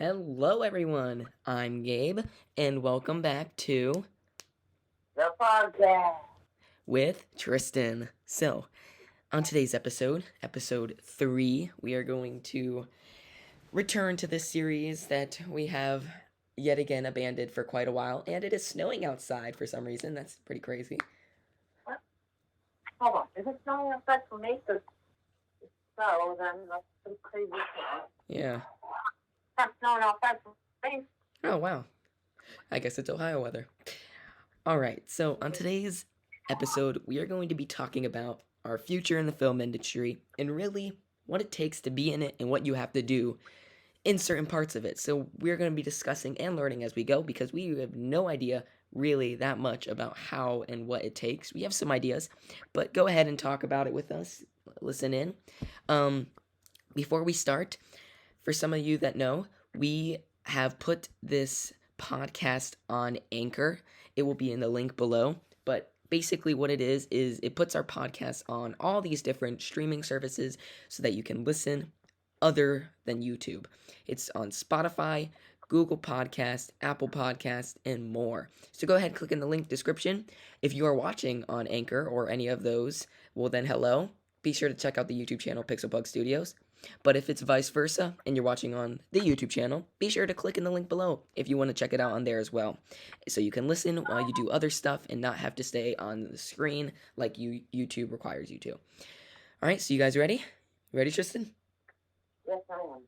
Hello, everyone. I'm Gabe, and welcome back to The podcast. with Trystan. So, on today's episode, episode 3, we are going to return to this series that we have yet again abandoned for quite a while, and it is snowing outside for some reason. That's pretty crazy. Hold on. Is it snowing outside for me? Because if so, then that's some crazy thing. Yeah. It's not snowing outside for me. Oh, wow. I guess it's Ohio weather. All right, so on today's episode, we are going to be talking about our future in the film industry and really what it takes to be in it and what you have to do in certain parts of it. So we're going to be discussing and learning as we go because we have no idea really that much about how and what it takes. We have some ideas, but go ahead and talk about it with us. Listen in. Before we start, for some of you that know, we have put this podcast on Anchor. It will be in the link below, but basically what it is it puts our podcast on all these different streaming services so that you can listen other than YouTube. It's on Spotify, Google Podcast, Apple Podcast, and more. So go ahead, click in the link description. If you are watching on Anchor or any of those, well then hello. Be sure to check out the YouTube channel Pixel Pug Studios. But if it's vice versa and you're watching on the YouTube channel, be sure to click in the link below if you want to check it out on there as well. So you can listen while you do other stuff and not have to stay on the screen like YouTube requires you to. Alright, so you guys ready? Ready, Trystan? Yes, I am.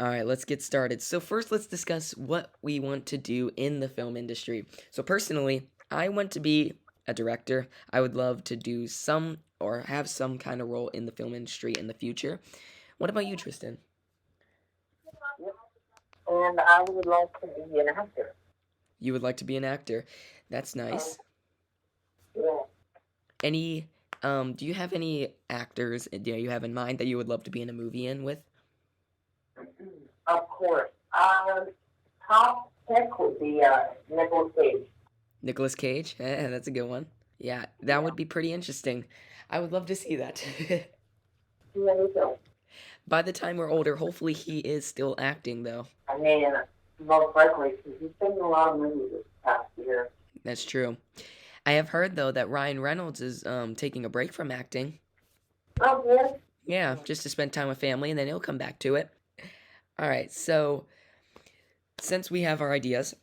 Alright, let's get started. So first, let's discuss what we want to do in the film industry. So personally, I want to be a director. I would love to do some or have some kind of role in the film industry in the future. What about you, Trystan? And I would like to be an actor. You would like to be an actor. That's nice. Yeah. Do you have any actors you have in mind that you would love to be in a movie in with? Of course. Top pick would be Nicolas Cage. Nicolas Cage? That's a good one. Yeah, that would be pretty interesting. I would love to see that. By the time we're older, hopefully he is still acting, though. I mean, most likely, because he's been in a lot of movies this past year. That's true. I have heard, though, that Ryan Reynolds is taking a break from acting. Oh, yeah? Yeah, just to spend time with family, and then he'll come back to it. All right, so since we have our ideas,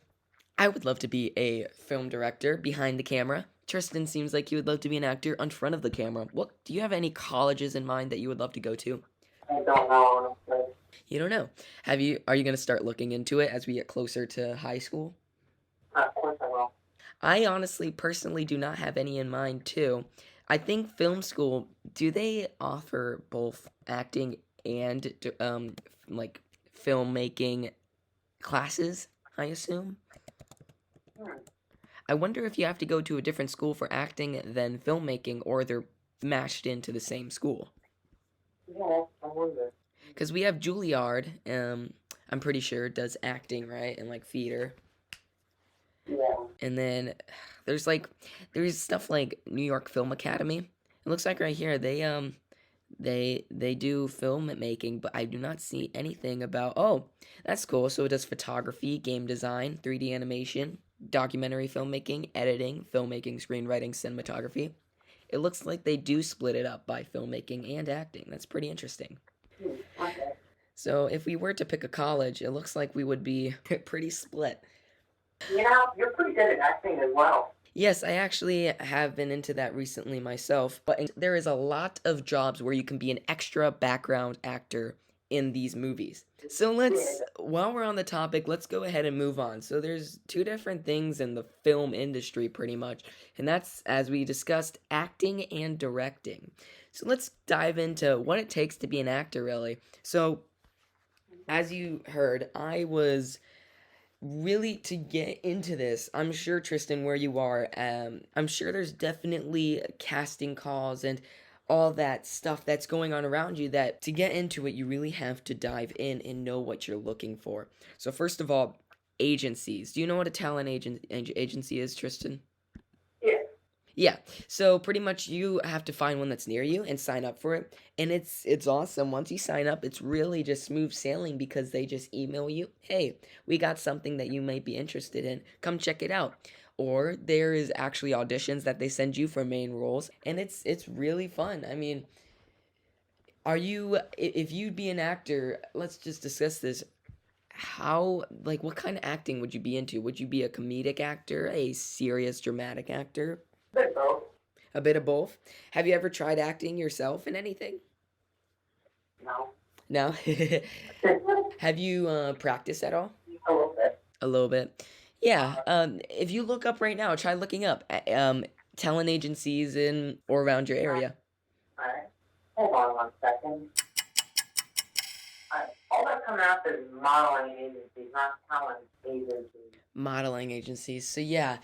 I would love to be a film director behind the camera. Trystan seems like you would love to be an actor in front of the camera. Do you have any colleges in mind that you would love to go to? I don't know, honestly. You don't know. Are you going to start looking into it as we get closer to high school? Of course I will. I honestly, personally do not have any in mind, too. I think film school, do they offer both acting and, filmmaking classes, I assume? I wonder if you have to go to a different school for acting than filmmaking, or they're mashed into the same school. Yeah, I wonder. Because we have Juilliard, I'm pretty sure, does acting, right? And, theater. Yeah. And then there's stuff like New York Film Academy. It looks like right here, they do filmmaking, but I do not see anything about, oh, that's cool. So it does photography, game design, 3D animation, documentary filmmaking, editing, filmmaking, screenwriting, cinematography. It looks like they do split it up by filmmaking and acting. That's pretty interesting. Okay. So if we were to pick a college, it looks like we would be pretty split. You know, you're pretty good at acting as well. Yes, I actually have been into that recently myself, but there is a lot of jobs where you can be an extra background actor in these movies. So while we're on the topic, let's go ahead and move on. So there's two different things in the film industry pretty much, and that's, as we discussed, acting and directing. So let's dive into what it takes to be an actor, really. So, as you heard, I was really to get into this. I'm sure, Trystan, where you are, I'm sure there's definitely casting calls and all that stuff that's going on around you that to get into it, you really have to dive in and know what you're looking for. So first of all, agencies. Do you know what a talent agency is, Trystan? Yeah. Yeah. So pretty much you have to find one that's near you and sign up for it. And it's awesome. Once you sign up, it's really just smooth sailing because they just email you, "Hey, we got something that you might be interested in. Come check it out." Or there is actually auditions that they send you for main roles, and it's really fun. I mean, if you'd be an actor, let's just discuss this. How, like, what kind of acting would you be into? Would you be a comedic actor, a serious dramatic actor? But both. A bit of both. Have you ever tried acting yourself in anything? No. No? A Have you practiced at all? little bit. A little bit. Yeah. If you look up right now, try looking up talent agencies in or around your area. Alright. Hold on 1 second. All that come out is modeling agencies, not talent agencies. Modeling agencies. So yeah,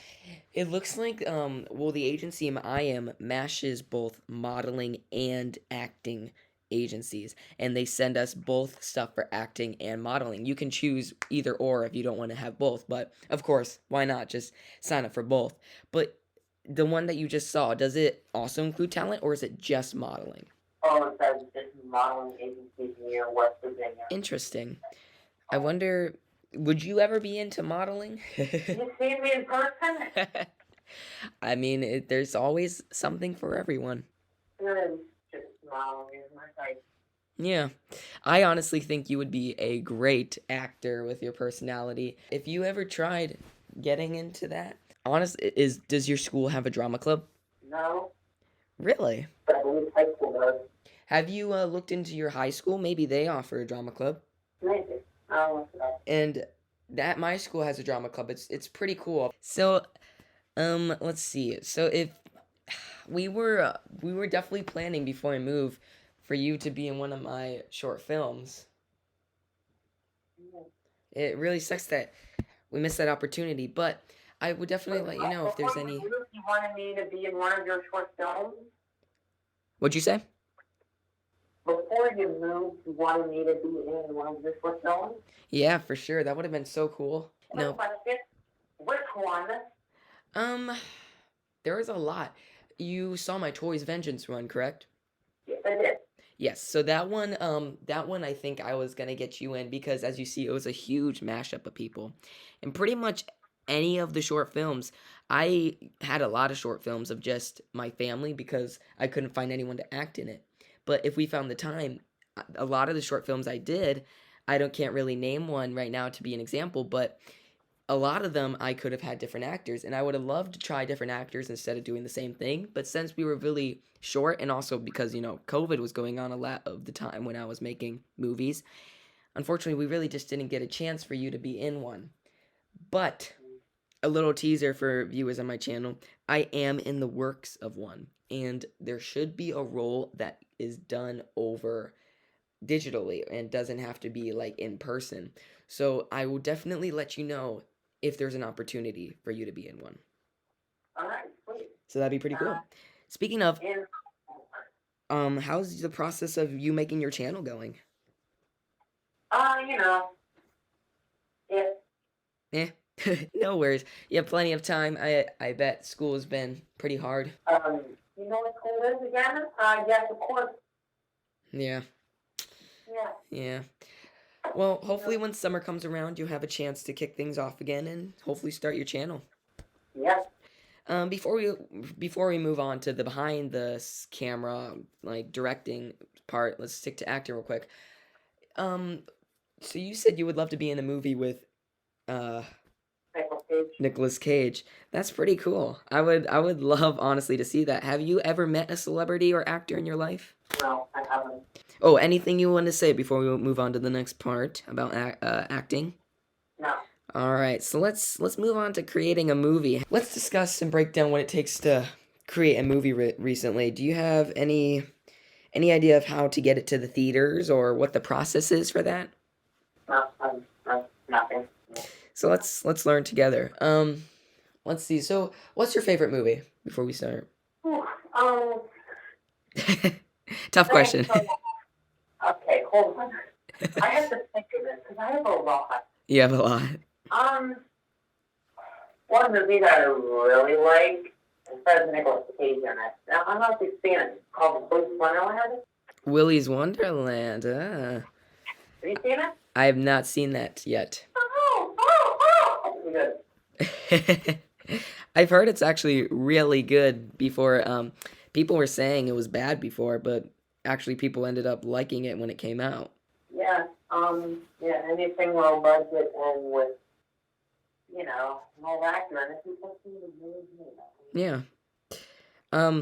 it looks like well, the agency I am mashes both modeling and acting agencies, and they send us both stuff for acting and modeling. You can choose either or if you don't want to have both, but of course, why not just sign up for both? But the one that you just saw, does it also include talent or is it just modeling? Oh, it says just modeling agencies near West Virginia. Interesting. I wonder, would you ever be into modeling? You see me in person? I mean, there's always something for everyone. Just modeling is my type. Yeah. I honestly think you would be a great actor with your personality. If you ever tried getting into that, does your school have a drama club? No, Really? but I believe high school does. Have you looked into your high school? Maybe they offer a drama club. Maybe. I'll look it up. And that my school has a drama club. It's pretty cool. So, let's see. So if we were definitely planning before I move for you to be in one of my short films. It really sucks that we missed that opportunity, but I would definitely let you know if there's any. You wanted me to be in one of your short films? What'd you say? Before you moved, you wanted me to be in one of your short films? Yeah, for sure. That would have been so cool. No. Question. Which one? There was a lot. You saw my Toys Vengeance run, correct? Yes, I did. Yes, so that one I think I was gonna get you in because as you see, it was a huge mashup of people. And pretty much any of the short films, I had a lot of short films of just my family because I couldn't find anyone to act in it. But if we found the time, a lot of the short films I did, can't really name one right now to be an example, but a lot of them I could have had different actors, and I would have loved to try different actors instead of doing the same thing. But since we were really short, and also because, COVID was going on a lot of the time when I was making movies, unfortunately, we really just didn't get a chance for you to be in one. But a little teaser for viewers on my channel, I am in the works of one, and there should be a role that is done over digitally and doesn't have to be like in person. So I will definitely let you know if there's an opportunity for you to be in one. All right, sweet. So that'd be pretty cool. Speaking of, And, how's the process of you making your channel going? you know, Eh, no worries. You have plenty of time. I bet school has been pretty hard. you know what school is again? Yes, of course. Yeah. Yeah. Yeah. Well, hopefully when summer comes around, you'll have a chance to kick things off again and hopefully start your channel. Yeah. Before we move on to the behind the camera, like directing part, let's stick to acting real quick. So you said you would love to be in a movie with Nicolas Cage. That's pretty cool. I would love honestly to see that. Have you ever met a celebrity or actor in your life? No, I haven't. Oh, anything you want to say before we move on to the next part about acting? No. All right, so let's move on to creating a movie. Let's discuss and break down what it takes to create a movie recently. Do you have any idea of how to get it to the theaters or what the process is for that? No, nothing. So let's learn together. Let's see. So, what's your favorite movie before we start? Tough question. Okay, hold on. I have to think of this because I have a lot. You have a lot. One movie that I really like It says Nicolas Cage in it. Now, I don't know if you've seen it. It's called Willy's Wonderland. Willy's Wonderland. Have you seen it? I have not seen that yet. Good. I've heard it's actually really good before. People were saying it was bad before, but actually people ended up liking it when it came out. Yeah, anything low budget and with, no actor, and people seem to really do that. Yeah.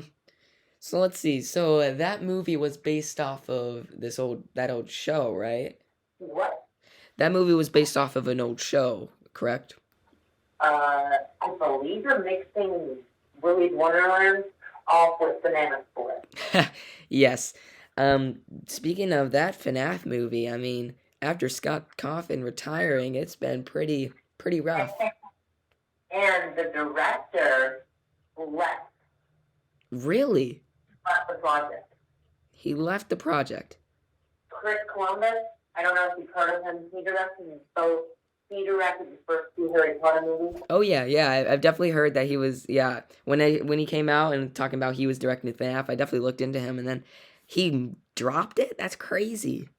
So let's see. So that movie was based off of that old show, right? What? That movie was based off of an old show, correct? I believe you're mixing Willy's Wonderland off with Banana Split. Yes. Speaking of that FNAF movie, I mean, after Scott Cawthon retiring, it's been pretty rough. And the director left. Really? Left the project. He left the project. Chris Columbus, I don't know if you've heard of him. He directed the first two Harry Potter movies. Oh yeah. I've definitely heard that he was. Yeah, when he came out and talking about he was directing FNAF, I definitely looked into him, and then he dropped it. That's crazy.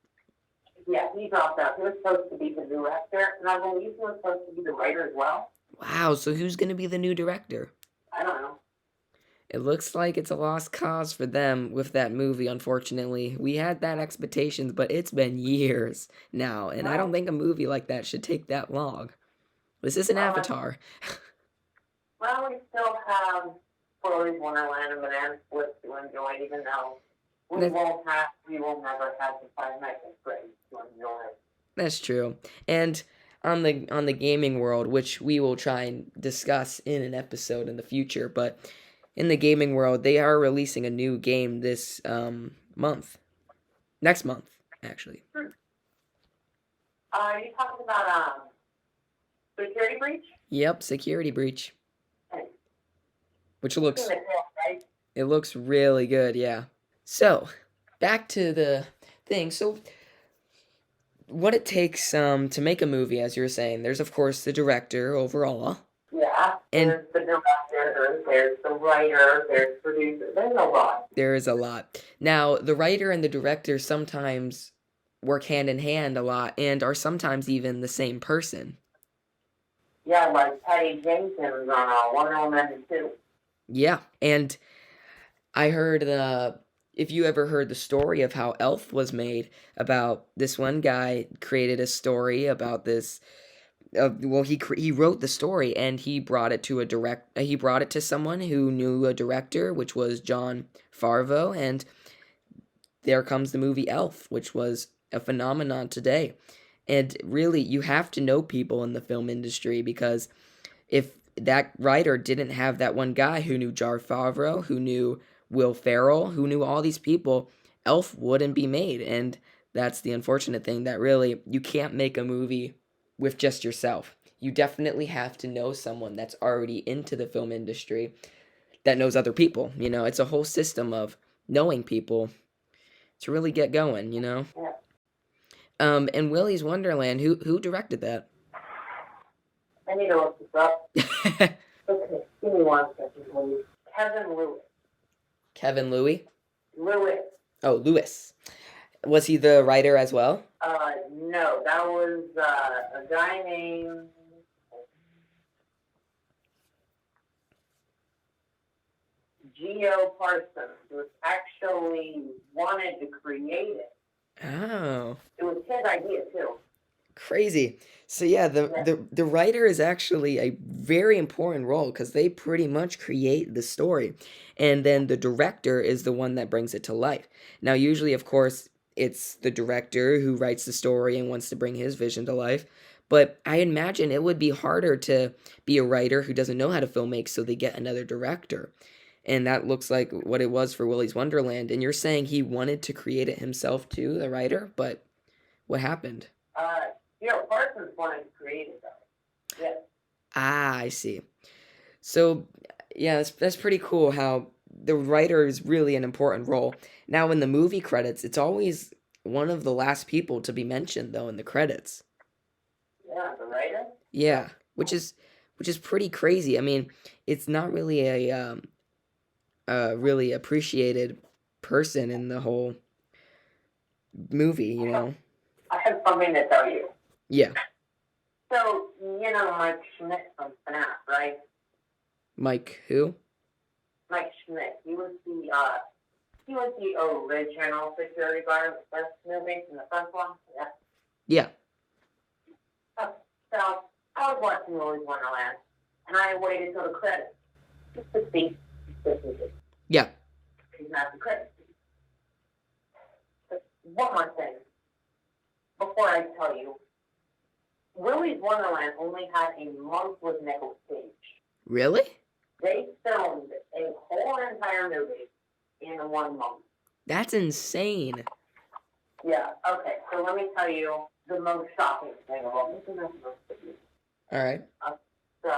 Yeah, he dropped out. He was supposed to be the director, and I believe he was supposed to be the writer as well. Wow. So who's gonna be the new director? I don't know. It looks like it's a lost cause for them with that movie, unfortunately. We had that expectations, but it's been years now, and I don't think a movie like that should take that long. This isn't Avatar. Well, we still have Willy's Wonderland and Banana Split to enjoy, even though we will never have the Five Nights at Freddy's to enjoy. That's true. And on the gaming world, which we will try and discuss in an episode in the future, but in the gaming world, they are releasing a new game this month. Next month, actually. Are you talking about Security Breach? Yep, Security Breach. Hey. Which looks... Right? It looks really good, yeah. So, back to the thing. So, what it takes to make a movie, as you were saying, there's, of course, the director overall. Yeah, and there's the director, there's the writer, there's the producer, there's a lot. There is a lot. Now, the writer and the director sometimes work hand in hand a lot and are sometimes even the same person. Yeah, like Patty Jenkins on Wonder Woman 2. Yeah, and I heard if you ever heard the story of how Elf was made, about this one guy created a story about this. He wrote the story and he brought it to someone who knew a director, which was Jon Favreau, and there comes the movie Elf, which was a phenomenon today. And really, you have to know people in the film industry, because if that writer didn't have that one guy who knew Jon Favreau, who knew Will Ferrell, who knew all these people, Elf wouldn't be made. And that's the unfortunate thing, that really you can't make a movie with just yourself. You definitely have to know someone that's already into the film industry that knows other people. It's a whole system of knowing people to really get going, Yeah. And Willy's Wonderland, who directed that? I need to look this up. Okay, give me 1 second, please. Kevin Lewis. Kevin Louis? Lewis. Oh, Lewis. Was he the writer as well? No, that was a guy named Geo Parsons, who actually wanted to create it. Oh. It was his idea, too. Crazy. So yeah, the writer is actually a very important role, because they pretty much create the story. And then the director is the one that brings it to life. Now, usually, of course, it's the director who writes the story and wants to bring his vision to life. But I imagine it would be harder to be a writer who doesn't know how to filmmake, so they get another director. And that looks like what it was for Willy's Wonderland. And you're saying he wanted to create it himself too, the writer? But what happened? Parsons wanted to create it, though. Yeah. Ah, I see. So, yeah, that's pretty cool how the writer is really an important role. Now, in the movie credits, it's always one of the last people to be mentioned, though, in the credits. Yeah, the writer? Yeah, which is pretty crazy. I mean, it's not really a really appreciated person in the whole movie, you know? I have something to tell you. Yeah. So, you know Mike Schmidt from FNAF, right? Mike who? Mike Schmidt. He was the original security guard of the first movie in the first one. Yeah. Yeah. So I was watching Willy's Wonderland, and I waited till the credits just to see if Yeah. he's not the credits. But one more thing before I tell you, Willy's Wonderland only had a month with Nicolas Cage. Really? They filmed a whole entire movie in 1 month. That's insane. Yeah, okay, so let me tell you the most shocking thing of all this. All right. So,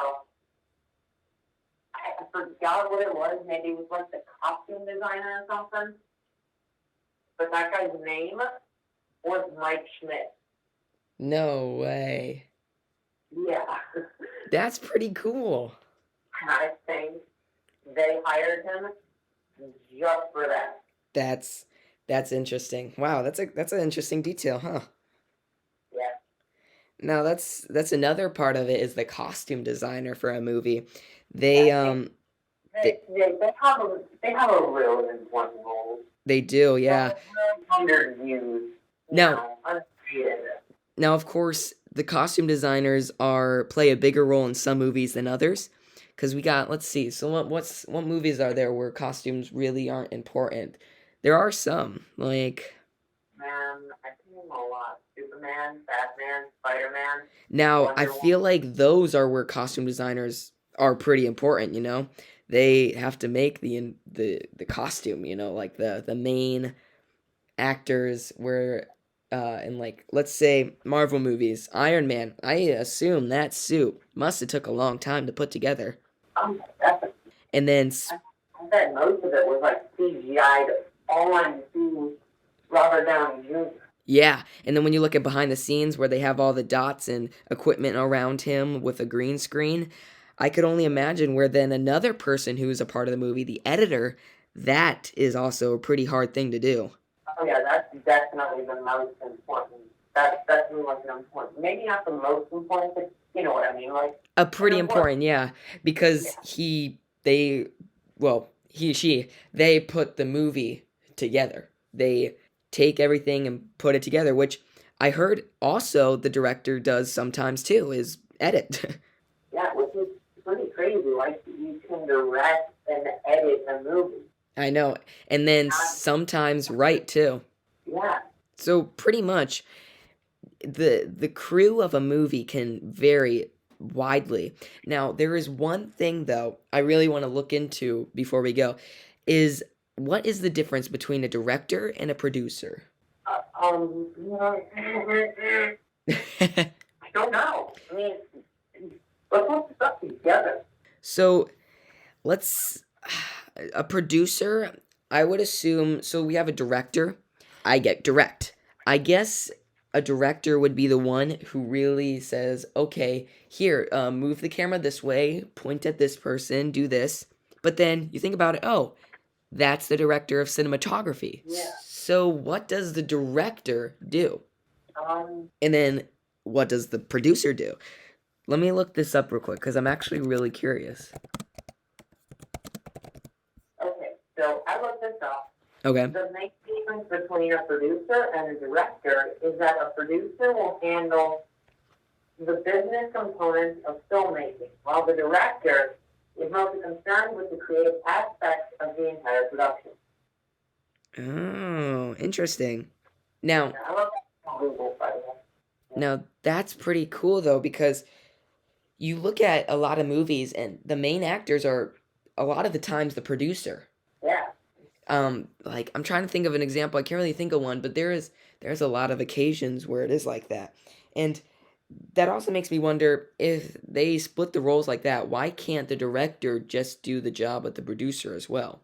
I forgot what it was. Maybe it was like the costume designer or something. But that guy's name was Mike Schmidt. No way. Yeah. That's pretty cool. And I think they hired him just for that. That's interesting. Wow, that's an interesting detail, huh? Yeah. Now that's another part of it is the costume designer for a movie. They They have a really important role. they do, yeah. Underused. Now, Uncreated. Now of course, the costume designers play a bigger role in some movies than others. Cause we got, let's see. So what movies are there where costumes really aren't important? There are some, like. Man, I see him a lot. Superman, Batman, Spider-Man. Now Wonder I Woman. feel like those are where costume designers are pretty important. You know, they have to make the costume. You know, like the main actors were. In like, let's say Marvel movies, Iron Man. I assume that suit must have took a long time to put together. Definitely. And then I bet most of it was like CGI on to Robert Downey Jr. yeah, and then when you look at behind the scenes where they have all the dots and equipment around him with a green screen, I could only imagine where then another person who's a part of the movie, the editor, that is also a pretty hard thing to do. Oh yeah, that's definitely the most important. That's definitely like the important. Maybe not the most important, but you know what I mean. Like A pretty important, yeah, because they put the movie together. They take everything and put it together, which I heard also the director does sometimes too, is edit. Yeah, which is pretty crazy. Like you can direct and edit a movie. I know, and then sometimes write too. Yeah. So pretty much, the crew of a movie can vary widely. Now, there is one thing though I really want to look into before we go, is what is the difference between a director and a producer? I don't know. I mean, let's put stuff together. So, a producer, I would assume, so we have a director. I get direct. I guess a director would be the one who really says, okay, here, move the camera this way, point at this person, do this. But then you think about it, oh, that's the director of cinematography. Yeah. So what does the director do? Um, And then what does the producer do? Let me look this up real quick because I'm actually really curious. okay, so I looked this up. Okay. The main difference between a producer and a director is that a producer will handle the business components of filmmaking, while the director is mostly concerned with the creative aspects of the entire production. Oh, interesting. Now, Yeah, I looked up on Google, by the way. Now, that's pretty cool, though, because you look at a lot of movies and the main actors are a lot of the times the producer. Yeah. Like, I'm trying to think of an example. I can't really think of one, but there's a lot of occasions where it is like that. And that also makes me wonder, if they split the roles like that, why can't the director just do the job of the producer as well?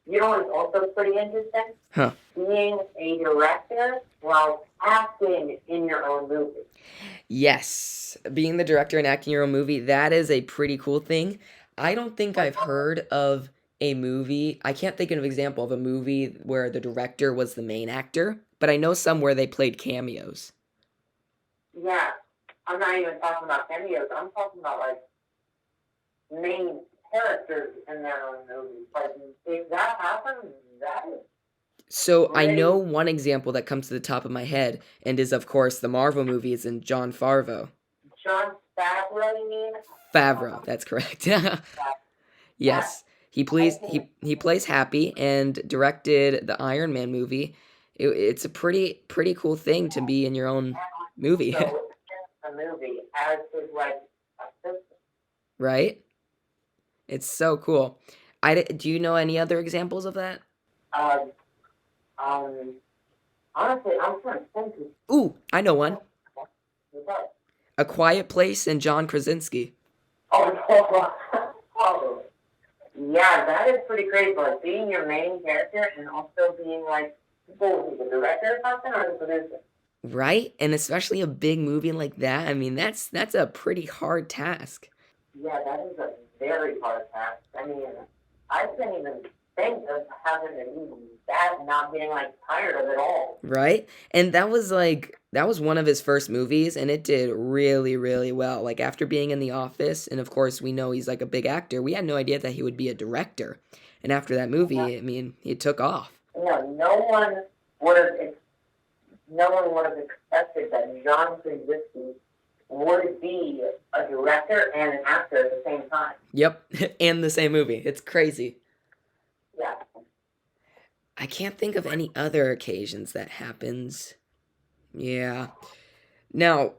You know what's also pretty interesting? Huh. Being a director while acting in your own movie. Yes, being the director and acting your own movie, that is a pretty cool thing. I don't think I've heard of a movie. I can't think of an example of a movie where the director was the main actor, but I know some where they played cameos. Yeah, I'm not even talking about cameos. I'm talking about like main characters in their own movies. Like if that happens, that is So I know pretty. one example that comes to the top of my head, and is of course the Marvel movies and John Favreau. John Favreau, you mean? Favreau, that's correct. That Yes, he I plays think he plays Happy and directed the Iron Man movie. It's a pretty cool thing to be in your own movie, so in the movie as his like assistant. right? It's so cool. Do you know any other examples of that? Uh, um, honestly, I'm trying to think. Ooh, I know one. Of A Quiet Place and John Krasinski. oh, oh, yeah, that is pretty crazy. Like being your main character and also being like the director or something or the producer. Right? And especially a big movie like that. I mean, that's a pretty hard task. Yeah, that is a very hard task. I mean, I couldn't even think of having to do that, and not getting like tired of it all. Right? And that was one of his first movies and it did really, really well. Like after being in The Office, and of course we know he's like a big actor, we had no idea that he would be a director. And after that movie, I mean, it took off. No one would have. No one would have expected that John Krasinski would be a director and an actor at the same time. Yep, and the same movie. It's crazy. Yeah. I can't think of any other occasions that happens. Yeah. Now,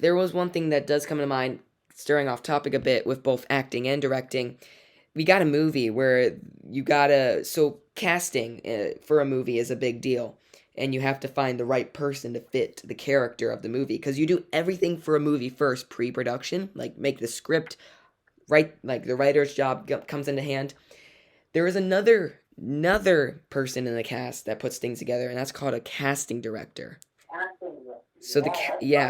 there was one thing that does come to mind, stirring off topic a bit with both acting and directing. We got a movie where so casting for a movie is a big deal, and you have to find the right person to fit the character of the movie, because you do everything for a movie first, pre-production, like make the script, right, like the writer's job comes into hand. There is another person in the cast that puts things together, and that's called a casting director. So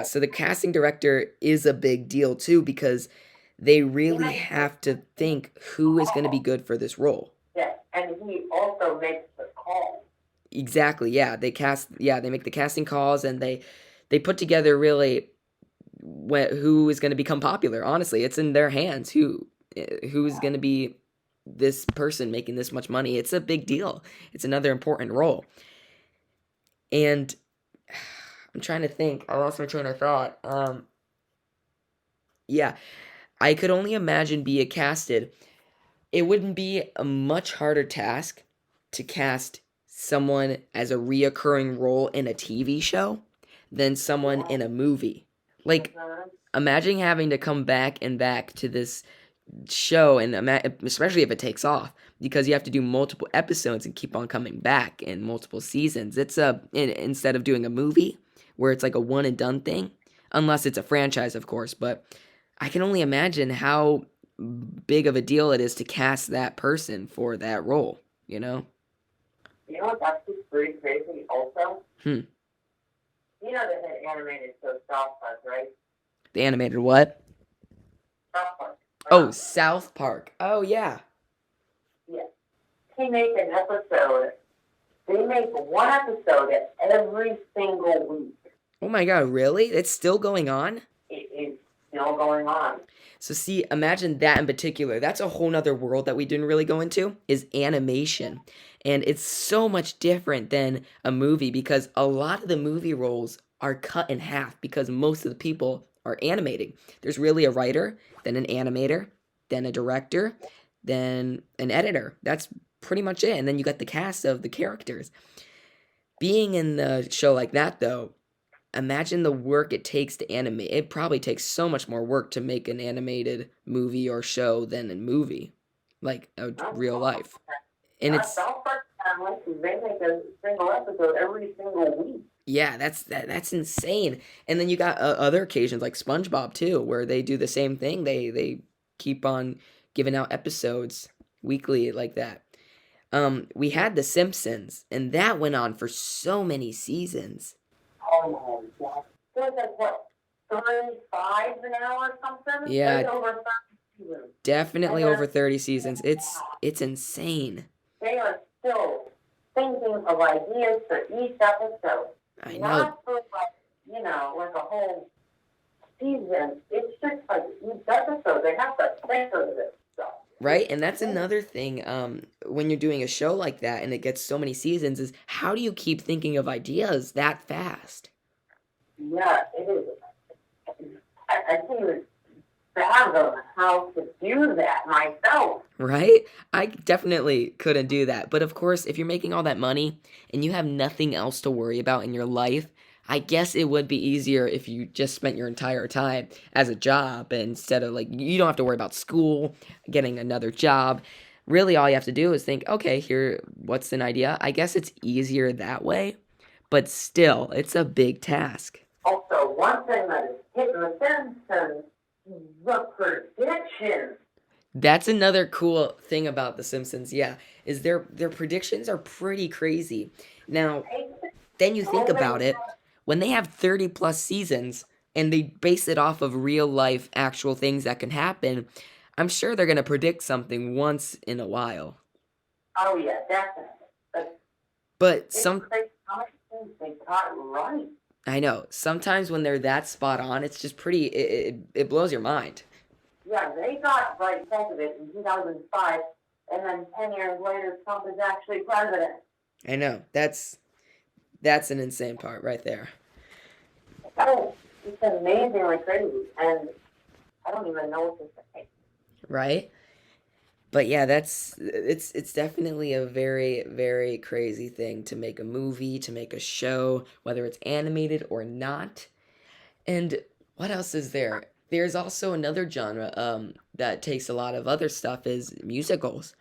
so the casting director is a big deal too, because they really have to think who is going to be good for this role. Yeah, and he also makes the call. Exactly. Yeah, they make the casting calls, and they put together really who is going to become popular. Honestly, it's in their hands who's going to be this person making this much money. It's a big deal. It's another important role. And I'm trying to think. I lost my train of thought. Yeah, I could only imagine being casted. It wouldn't be a much harder task to cast someone as a reoccurring role in a TV show than someone in a movie. Like, imagine having to come back and back to this show, and especially if it takes off, because you have to do multiple episodes and keep on coming back in multiple seasons. Instead of doing a movie where it's like a one and done thing, unless it's a franchise, of course. But I can only imagine how big of a deal it is to cast that person for that role. You know what's actually pretty crazy also? You know the animated show South Park, right? The animated what? South Park. Oh, South Park. Oh, yeah. Yeah. They make an episode. They make one episode every single week. Oh my god, really? It's still going on? It is still going on. So see, imagine that in particular. That's a whole nother world that we didn't really go into, is animation. And it's so much different than a movie, because a lot of the movie roles are cut in half because most of the people are animating. There's really a writer, then an animator, then a director, then an editor. That's pretty much it. And then you got the cast of the characters. Being in the show like that, though, imagine the work it takes to animate. It probably takes so much more work to make an animated movie or show than a movie, like a real life. And it's South Park they make a single episode every single week. Yeah, that's insane. And then you got other occasions like SpongeBob too, where they do the same thing. They keep on giving out episodes weekly like that. We had The Simpsons, and that went on for so many seasons. Oh my god! It was like what, 35 an hour or something? Yeah. Over seasons. Definitely And over they're 30 seasons. It's insane. they are still thinking of ideas for each episode. I know, Not for like a whole season. It's just like each episode they have to think of this stuff. right? And that's another thing when you're doing a show like that and it gets so many seasons is how do you keep thinking of ideas that fast? Yeah, it is. I can't even fathom how to do that myself. Right? I definitely couldn't do that. But of course, if you're making all that money and you have nothing else to worry about in your life, I guess it would be easier if you just spent your entire time as a job instead of like, you don't have to worry about school, getting another job. Really, all you have to do is think, okay, here, what's an idea? I guess it's easier that way, but still, it's a big task. Also, one thing that is hitting the Simpsons, the predictions. That's another cool thing about The Simpsons, yeah, is their predictions are pretty crazy. Now, then you think about it, when they have 30 plus seasons and they base it off of real life actual things that can happen, I'm sure they're going to predict something once in a while. Oh yeah, definitely. But It's crazy how many things they got right. I know, sometimes when they're that spot on, it's just pretty, it blows your mind. Yeah, they got right president in 2005, and then 10 years later, Trump is actually president. I know, that's an insane part right there. Oh, it's amazingly crazy, and I don't even know what to say. Right? But yeah, it's definitely a very, very crazy thing to make a movie, to make a show, whether it's animated or not. And what else is there? There's also another genre that takes a lot of other stuff is musicals.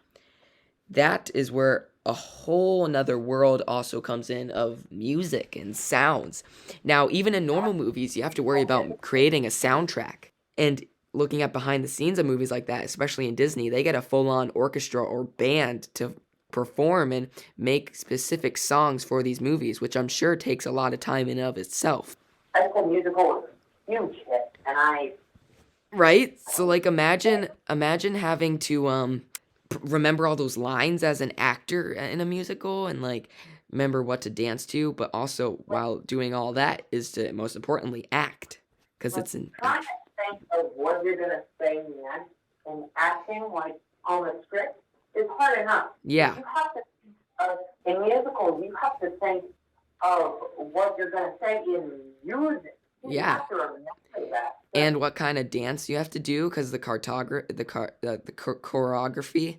That is where a whole another world also comes in of music and sounds. Now, even in normal movies, you have to worry about creating a soundtrack. And looking at behind the scenes of movies like that, especially in Disney, they get a full-on orchestra or band to perform and make specific songs for these movies, which I'm sure takes a lot of time in and of itself. High School Musical was a huge hit, and Right? So like imagine having to remember all those lines as an actor in a musical and like remember what to dance to, but also while doing all that is to most importantly act because it's an trying to think of what you're gonna say next and acting like on the script is hard enough. yeah. You have to in musicals, you have to think of what you're gonna say in music. You Yeah. have to remember that. And what kind of dance you have to do because the choreography,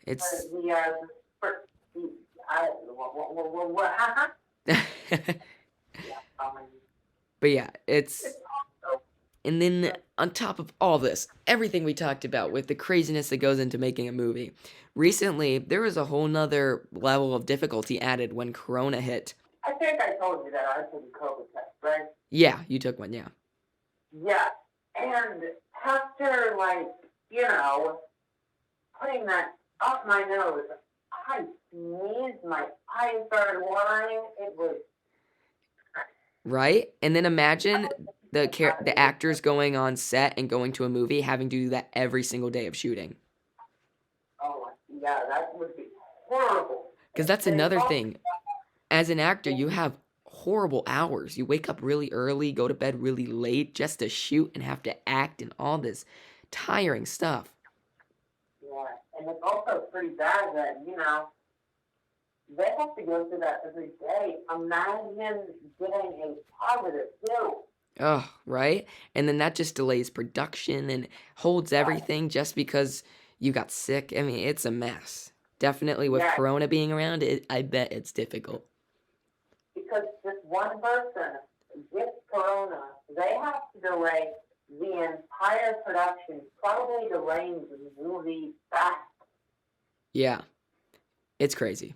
it's but yeah, it's and then on top of all this, everything we talked about with the craziness that goes into making a movie, recently there was a whole nother level of difficulty added when Corona hit. I think I told you that I took a COVID test, right? Yeah, you took one, yeah. Yeah, and after, putting that up my nose, I sneezed, my eyes started watering, it was... Right? And then imagine the actors going on set and going to a movie having to do that every single day of shooting. Oh, yeah, that would be horrible. Because that's another thing. As an actor, you have horrible hours. You wake up really early, go to bed really late just to shoot and have to act and all this tiring stuff. Yeah, and it's also pretty bad that, they have to go through that every day. Imagine getting a positive too. Oh, right? And then that just delays production and holds everything just because you got sick. I mean, it's a mess. Definitely with Corona being around, I bet it's difficult. Because just one person gets Corona, they have to delay the entire production, probably delaying the movie back. Yeah, it's crazy.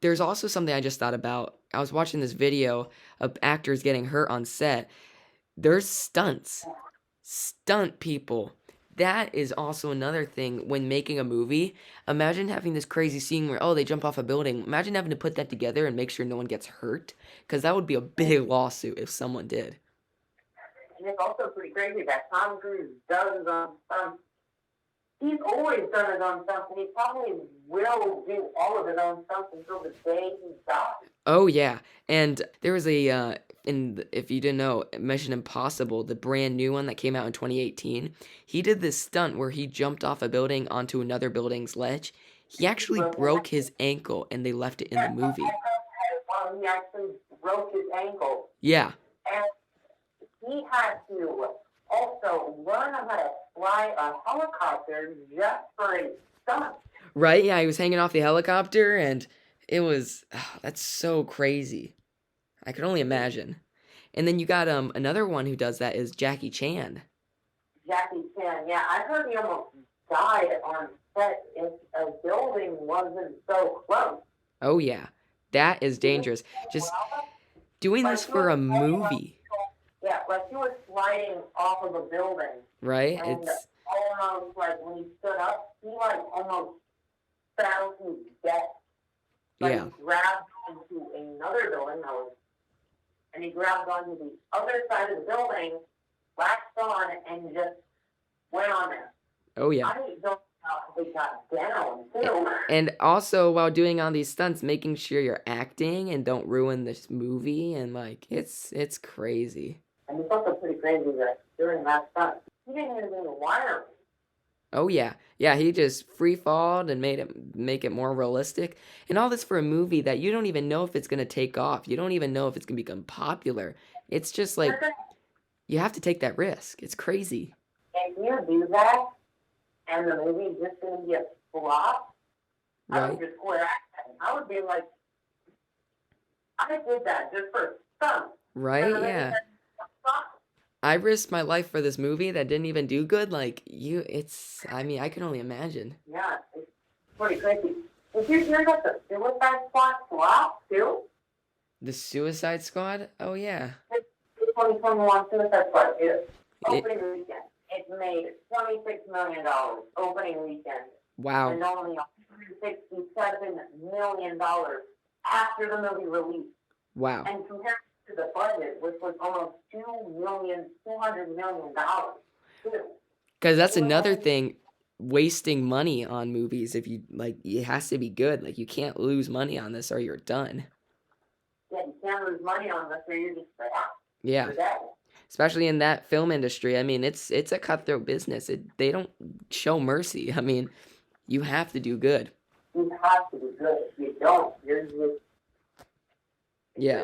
There's also something I just thought about. I was watching this video of actors getting hurt on set. There's stunts. Stunt people. That is also another thing when making a movie. Imagine having this crazy scene where, they jump off a building. Imagine having to put that together and make sure no one gets hurt. Because that would be a big lawsuit if someone did. And it's also pretty crazy that Tom Cruise does his own stunts. He's always done his own stunts, and he probably will do all of his own stunts until the day he dies. Oh yeah, and there was a if you didn't know, Mission Impossible, the brand new one that came out in 2018, he did this stunt where he jumped off a building onto another building's ledge. He actually broke his ankle, and they left it in the movie. He actually broke his ankle. Yeah. And he had to also learn how to fly a helicopter just for a stunt. Right? Yeah, he was hanging off the helicopter, and it was that's so crazy. I could only imagine. And then you got another one who does that is Jackie Chan. Jackie Chan, yeah, I heard he almost died on set if a building wasn't so close. Oh yeah, that is dangerous. Just doing this for a movie. Yeah, like he was sliding off of a building. Right? And It's almost like when he stood up, he like almost fell to death. Like yeah. he grabbed onto another building and he grabbed onto the other side of the building, latched on, and just went on there. Oh yeah. I don't know how they got down too. And also while doing all these stunts, making sure you're acting and don't ruin this movie, and like it's crazy. And it's also pretty crazy that during that stunt, he didn't even need a wire. Oh yeah, yeah. He just free falled and make it more realistic, and all this for a movie that you don't even know if it's gonna take off. You don't even know if it's gonna become popular. It's just like you have to take that risk. It's crazy. If you do that, and the movie's just gonna be a flop, I would just quit acting. I would be like, I did that just for fun. Right? Yeah. I risked my life for this movie that didn't even do good. Like, I mean, I can only imagine. Yeah, it's pretty crazy. Did you hear that the Suicide Squad flopped, too? The Suicide Squad? Oh, yeah. The 2021 Suicide Squad is opening weekend. It made $26 million opening weekend. Wow. And only $167 million after the movie released. Wow. And compared to the budget, which was almost $200 million. Because that's another thing, wasting money on movies. If you like, it has to be good. Like, you can't lose money on this or you're done. Yeah, you can't lose money on this or you're just like, yeah. Especially in that film industry. I mean, it's a cutthroat business. They don't show mercy. I mean, you have to do good. You have to do good. If you don't, you're just... Yeah.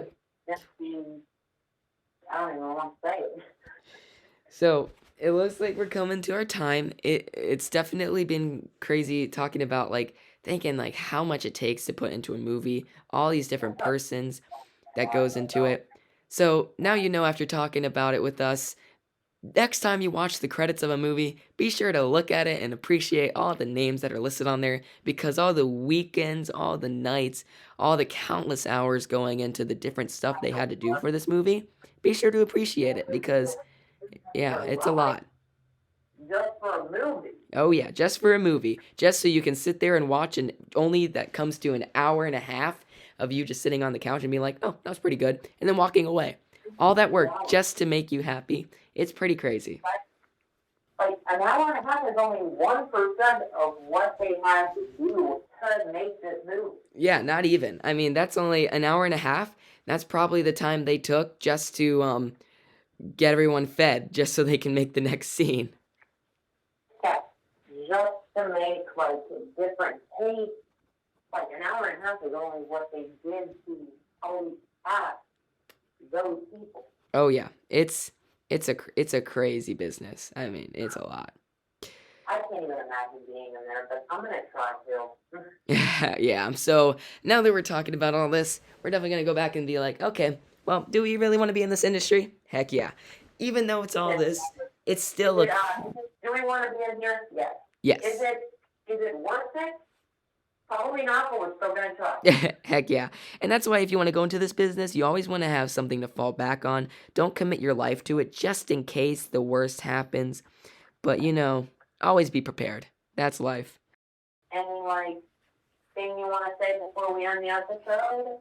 I don't even want to say it. So it looks like we're coming to our time. It's definitely been crazy talking about like thinking like how much it takes to put into a movie, all these different persons that goes into it. So now you know after talking about it with us, next time you watch the credits of a movie, be sure to look at it and appreciate all the names that are listed on there, because all the weekends, all the nights, all the countless hours going into the different stuff they had to do for this movie, be sure to appreciate it because, yeah, it's a lot. Just for a movie. Oh, yeah, just for a movie. Just so you can sit there and watch, and only that comes to an hour and a half of you just sitting on the couch and being like, oh, that was pretty good, and then walking away. All that work just to make you happy. It's pretty crazy. Like, an hour and a half is only 1% of what they had to do to make this movie. Yeah, not even. I mean, that's only an hour and a half. That's probably the time they took just to get everyone fed, just so they can make the next scene. Yeah, just to make, like, different takes. Like, an hour and a half is only what they did to only cast those people. Oh, yeah. It's a crazy business. I mean, it's a lot. I can't even imagine being in there, but I'm going to try to. Yeah, so now that we're talking about all this, we're definitely going to go back and be like, okay, well, do we really want to be in this industry? Heck yeah. Even though it's all this, it's still do we want to be in here? Yes. Yes. Is it worth it? Probably not, but we're still going to try. Heck yeah. And that's why if you want to go into this business, you always want to have something to fall back on. Don't commit your life to it just in case the worst happens. But, always be prepared. That's life. Any, thing you want to say before we end the episode?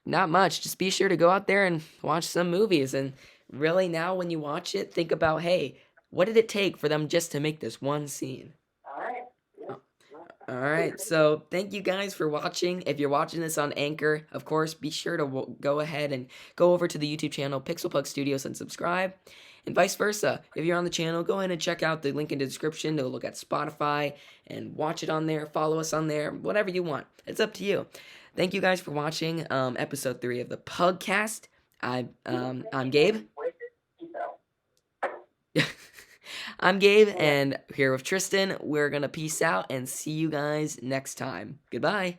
Not much. Just be sure to go out there and watch some movies and really now when you watch it, think about, hey, what did it take for them just to make this one scene? All right. Yeah. All right, so thank you guys for watching. If you're watching this on Anchor, of course, be sure to go ahead and go over to the YouTube channel Pixel Pug Studios and subscribe. And vice versa. If you're on the channel, go ahead and check out the link in the description to look at Spotify and watch it on there. Follow us on there, whatever you want. It's up to you. Thank you guys for watching episode 3 of the PUGCAST. I'm Gabe. I'm Gabe, and here with Trystan. We're gonna peace out and see you guys next time. Goodbye.